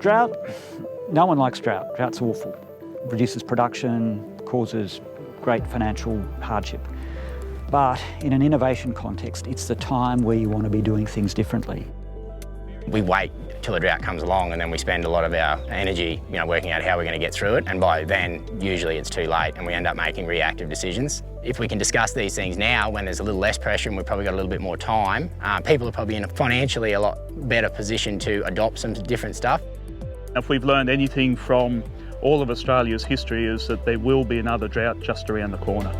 Drought, no one likes drought. Drought's awful. Reduces production, causes great financial hardship. But in an innovation context, it's the time where you want to be doing things differently. We wait till a drought comes along and then we spend a lot of our energy working out how we're going to get through it, and by then usually it's too late and we end up making reactive decisions. If we can discuss these things now when there's a little less pressure and we've probably got a little bit more time, people are probably in a financially a lot better position to adopt some different stuff. If we've learned anything from all of Australia's history, is that there will be another drought just around the corner.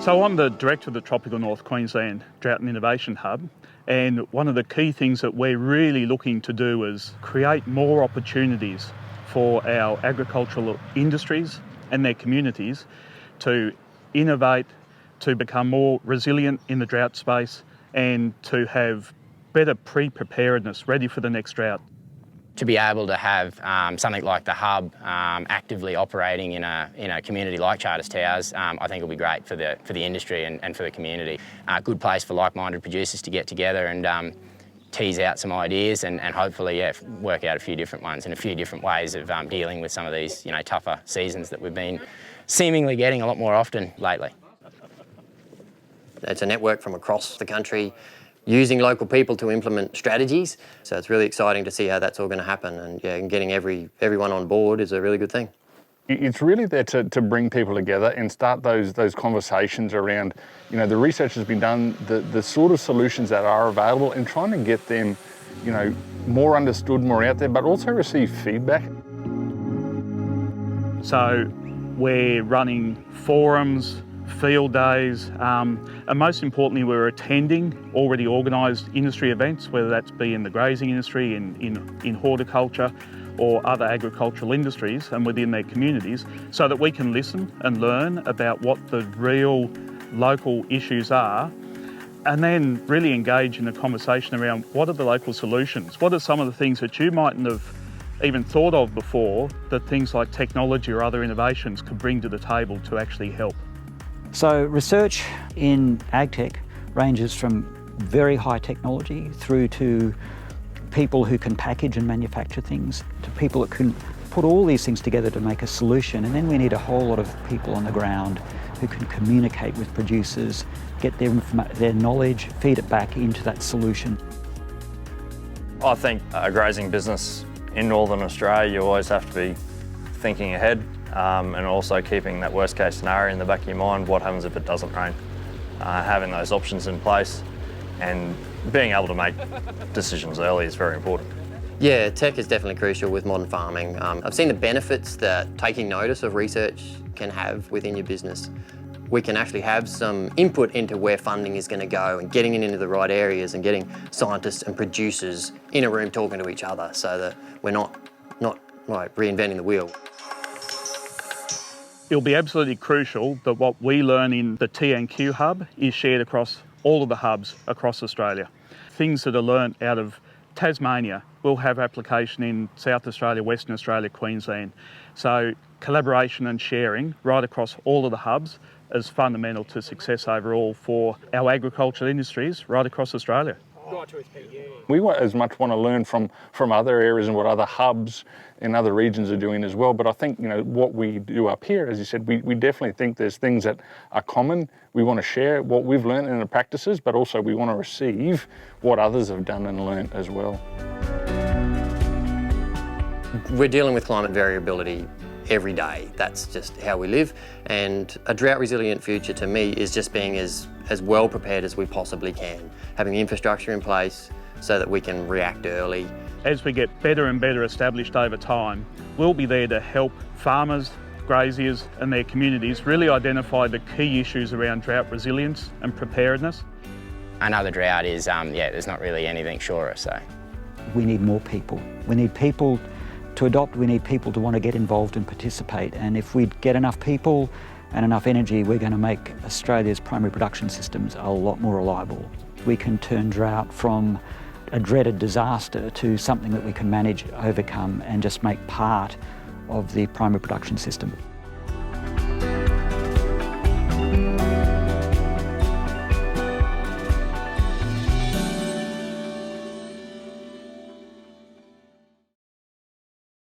So I'm the director of the Tropical North Queensland Drought and Innovation Hub, and one of the key things that we're really looking to do is create more opportunities for our agricultural industries and their communities to innovate, to become more resilient in the drought space, and to have better pre-preparedness ready for the next drought. To be able to have something like the hub actively operating in a community like Charters Towers, I think will be great for the industry and for the community. A good place for like-minded producers to get together and tease out some ideas and hopefully work out a few different ones and a few different ways of dealing with some of these tougher seasons that we've been seemingly getting a lot more often lately. It's a network from across the country, using local people to implement strategies. So it's really exciting to see how that's all going to happen, and getting everyone on board is a really good thing. It's really there to bring people together and start those conversations around, the research has been done, the sort of solutions that are available, and trying to get them, more understood, more out there, but also receive feedback. So we're running forums, field days, and most importantly we're attending already organised industry events, whether that's be in the grazing industry, in horticulture or other agricultural industries and within their communities, so that we can listen and learn about what the real local issues are, and then really engage in a conversation around what are the local solutions, what are some of the things that you mightn't have even thought of before that things like technology or other innovations could bring to the table to actually help. So research in agtech ranges from very high technology through to people who can package and manufacture things, to people that can put all these things together to make a solution. And then we need a whole lot of people on the ground who can communicate with producers, get their knowledge, feed it back into that solution. I think a grazing business in Northern Australia, you always have to be thinking ahead. And also keeping that worst case scenario in the back of your mind, what happens if it doesn't rain? Having those options in place and being able to make decisions early is very important. Yeah, tech is definitely crucial with modern farming. I've seen the benefits that taking notice of research can have within your business. We can actually have some input into where funding is going to go and getting it into the right areas and getting scientists and producers in a room talking to each other, so that we're not like reinventing the wheel. It'll be absolutely crucial that what we learn in the TNQ Hub is shared across all of the hubs across Australia. Things that are learnt out of Tasmania will have application in South Australia, Western Australia, Queensland. So collaboration and sharing right across all of the hubs is fundamental to success overall for our agricultural industries right across Australia. We as much want to learn from other areas and what other hubs in other regions are doing as well. But I think, what we do up here, as you said, we definitely think there's things that are common. We want to share what we've learned in the practices, but also we want to receive what others have done and learnt as well. We're dealing with climate variability every day. That's just how we live. And a drought resilient future to me is just being as well prepared as we possibly can. Having the infrastructure in place so that we can react early. As we get better and better established over time, we'll be there to help farmers, graziers and their communities really identify the key issues around drought resilience and preparedness. Another drought is, there's not really anything surer, so. We need more people. We need people to adopt, we need people to want to get involved and participate. And if we get enough people and enough energy, we're going to make Australia's primary production systems a lot more reliable. We can turn drought from a dreaded disaster to something that we can manage, overcome, and just make part of the primary production system.